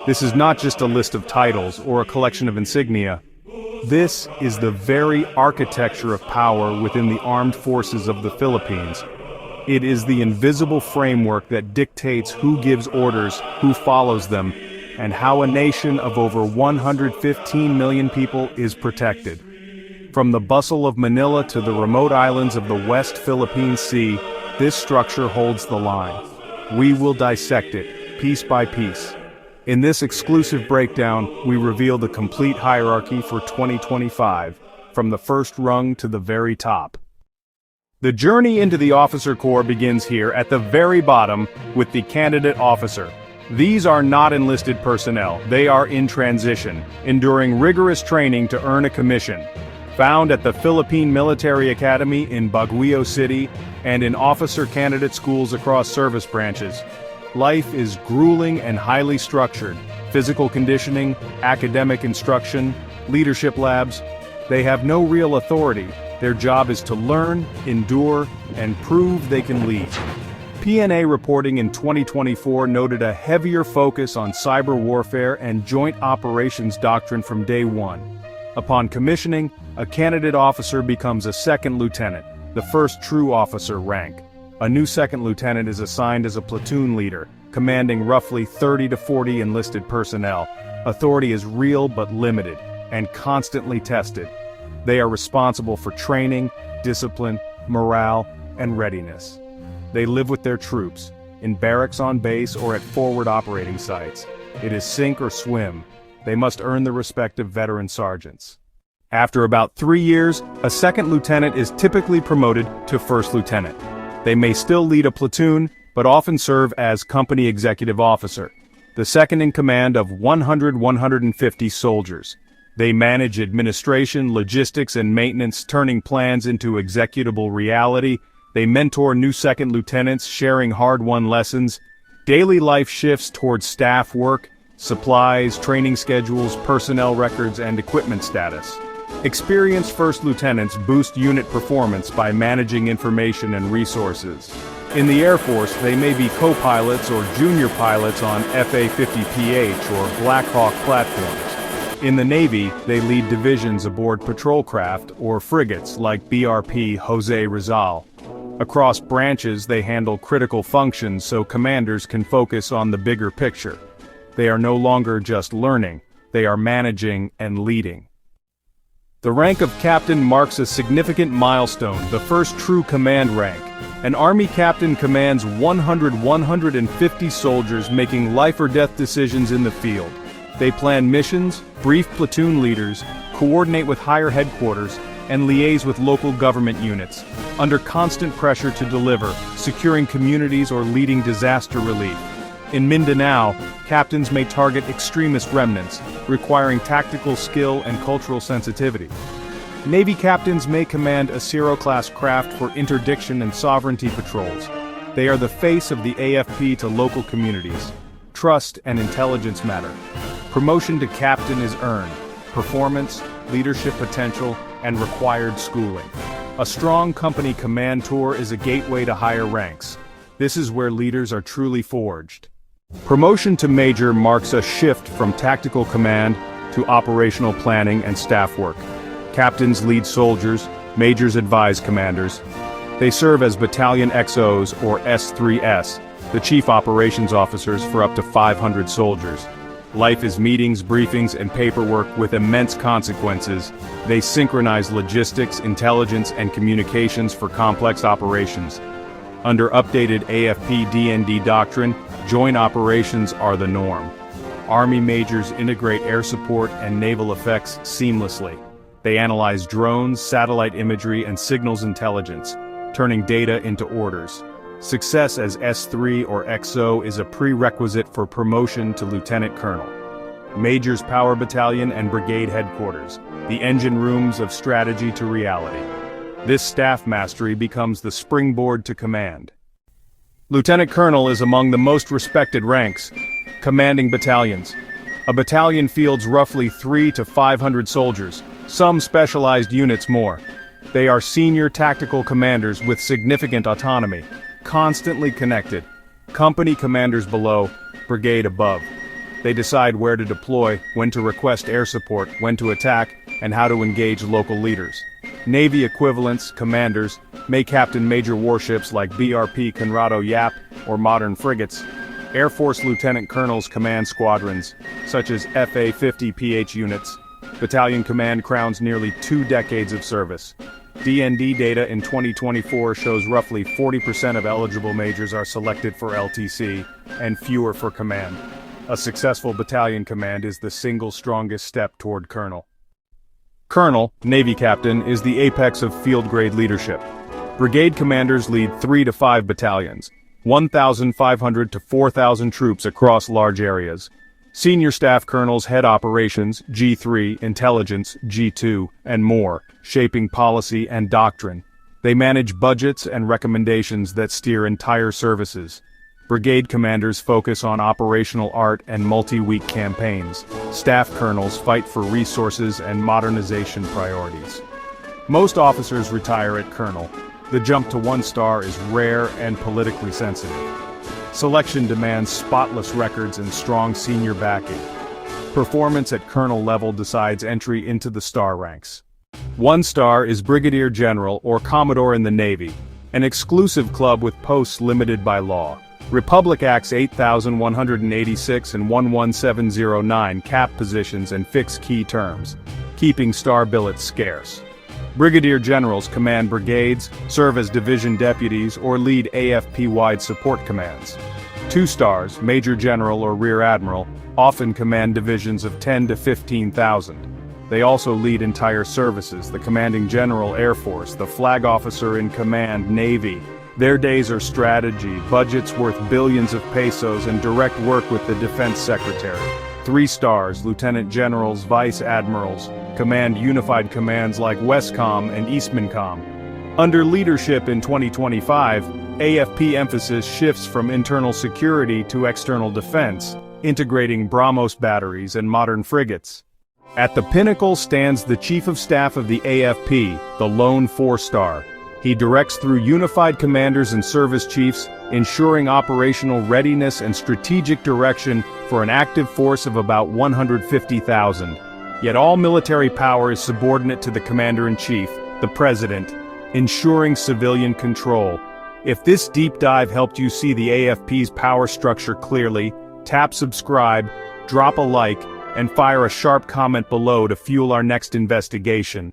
This is not just a list of titles or a collection of insignia. This is the very architecture of power within the armed forces of the Philippines. It is the invisible framework that dictates who gives orders, who follows them, and how a nation of over 115 million people is protected. From the bustle of Manila to the remote islands of the West Philippine Sea, this structure holds the line. We will dissect it, piece by piece. In this exclusive breakdown, we reveal the complete hierarchy for 2025, from the first rung to the very top. The journey into the officer corps begins here at the very bottom with the candidate officer. These are not enlisted personnel, they are in transition, enduring rigorous training to earn a commission. Found at the Philippine Military Academy in Baguio City and in officer candidate schools across service branches. Life is grueling and highly structured. Physical conditioning, academic instruction, leadership labs. They have no real authority. Their job is to learn, endure, and prove they can lead. PNA reporting in 2024 noted a heavier focus on cyber warfare and joint operations doctrine from day one. Upon commissioning, a candidate officer becomes a second lieutenant, the first true officer rank. A new second lieutenant is assigned as a platoon leader, commanding roughly 30 to 40 enlisted personnel. Authority is real but limited, and constantly tested. They are responsible for training, discipline, morale, and readiness. They live with their troops, in barracks on base or at forward operating sites. It is sink or swim. They must earn the respect of veteran sergeants. After about 3 years, a second lieutenant is typically promoted to first lieutenant. They may still lead a platoon, but often serve as company executive officer, the second in command of 150 soldiers. They manage administration, logistics, and maintenance, turning plans into executable reality. They mentor new second lieutenants, sharing hard-won lessons. Daily life shifts towards staff work, supplies, training schedules, personnel records, and equipment status. Experienced first lieutenants boost unit performance by managing information and resources. In the Air Force, they may be co-pilots or junior pilots on FA-50PH or Black Hawk platforms. In the Navy, they lead divisions aboard patrol craft or frigates like BRP Jose Rizal. Across branches, they handle critical functions so commanders can focus on the bigger picture. They are no longer just learning, they are managing and leading. The rank of captain marks a significant milestone, the first true command rank. An Army captain commands 150 soldiers making life-or-death decisions in the field. They plan missions, brief platoon leaders, coordinate with higher headquarters, and liaise with local government units, under constant pressure to deliver, securing communities or leading disaster relief. In Mindanao, captains may target extremist remnants, requiring tactical skill and cultural sensitivity. Navy captains may command a Cero-class craft for interdiction and sovereignty patrols. They are the face of the AFP to local communities. Trust and intelligence matter. Promotion to captain is earned. Performance, leadership potential, and required schooling. A strong company command tour is a gateway to higher ranks. This is where leaders are truly forged. Promotion to major marks a shift from tactical command to operational planning and staff work. Captains lead soldiers, majors advise commanders. They serve as battalion XOs or S3S, the chief operations officers for up to 500 soldiers. Life is meetings, briefings, and paperwork with immense consequences. They synchronize logistics, intelligence, and communications for complex operations. Under updated AFP-DND doctrine, joint operations are the norm. Army majors integrate air support and naval effects seamlessly. They analyze drones, satellite imagery, and signals intelligence, turning data into orders. Success as S3 or XO is a prerequisite for promotion to lieutenant colonel. Majors Power Battalion and Brigade Headquarters, the engine rooms of strategy to reality. This staff mastery becomes the springboard to command. Lieutenant Colonel is among the most respected ranks, commanding battalions. A battalion fields roughly 300 to 500 soldiers, some specialized units more. They are senior tactical commanders with significant autonomy, constantly connected. Company commanders below, brigade above. They decide where to deploy, when to request air support, when to attack, and how to engage local leaders. Navy equivalents, commanders, may captain major warships like BRP Conrado Yap or modern frigates. Air Force lieutenant colonels command squadrons, such as FA-50PH units. Battalion command crowns nearly 2 decades of service. DND data in 2024 shows roughly 40% of eligible majors are selected for LTC, and fewer for command. A successful battalion command is the single strongest step toward colonel. Colonel, Navy captain, is the apex of field-grade leadership. Brigade commanders lead 3 to 5 battalions, 1,500 to 4,000 troops across large areas. Senior staff colonels head operations, G3, intelligence, G2, and more, shaping policy and doctrine. They manage budgets and recommendations that steer entire services. Brigade commanders focus on operational art and multi-week campaigns. Staff colonels fight for resources and modernization priorities. Most officers retire at colonel. The jump to 1 star is rare and politically sensitive. Selection demands spotless records and strong senior backing. Performance at colonel level decides entry into the star ranks. 1 star is brigadier general or commodore in the Navy, an exclusive club with posts limited by law. Republic Acts 8186 and 11709 cap positions and fix key terms, keeping star billets scarce. Brigadier generals command brigades, serve as division deputies, or lead AFP-wide support commands. 2 stars, major general or rear admiral, often command divisions of 10 to 15,000. They also lead entire services, the commanding general Air Force, the flag officer in command Navy. Their days are strategy, budgets worth billions of pesos, and direct work with the defense secretary. 3 stars, lieutenant generals, vice admirals, command unified commands like Westcom and Eastmancom. Under leadership in 2025, AFP emphasis shifts from internal security to external defense, integrating BrahMos batteries and modern frigates. At the pinnacle stands the Chief of Staff of the AFP, the lone 4-star. He directs through unified commanders and service chiefs, ensuring operational readiness and strategic direction for an active force of about 150,000. Yet all military power is subordinate to the commander-in-chief, the president, ensuring civilian control. If this deep dive helped you see the AFP's power structure clearly, tap subscribe, drop a like, and fire a sharp comment below to fuel our next investigation.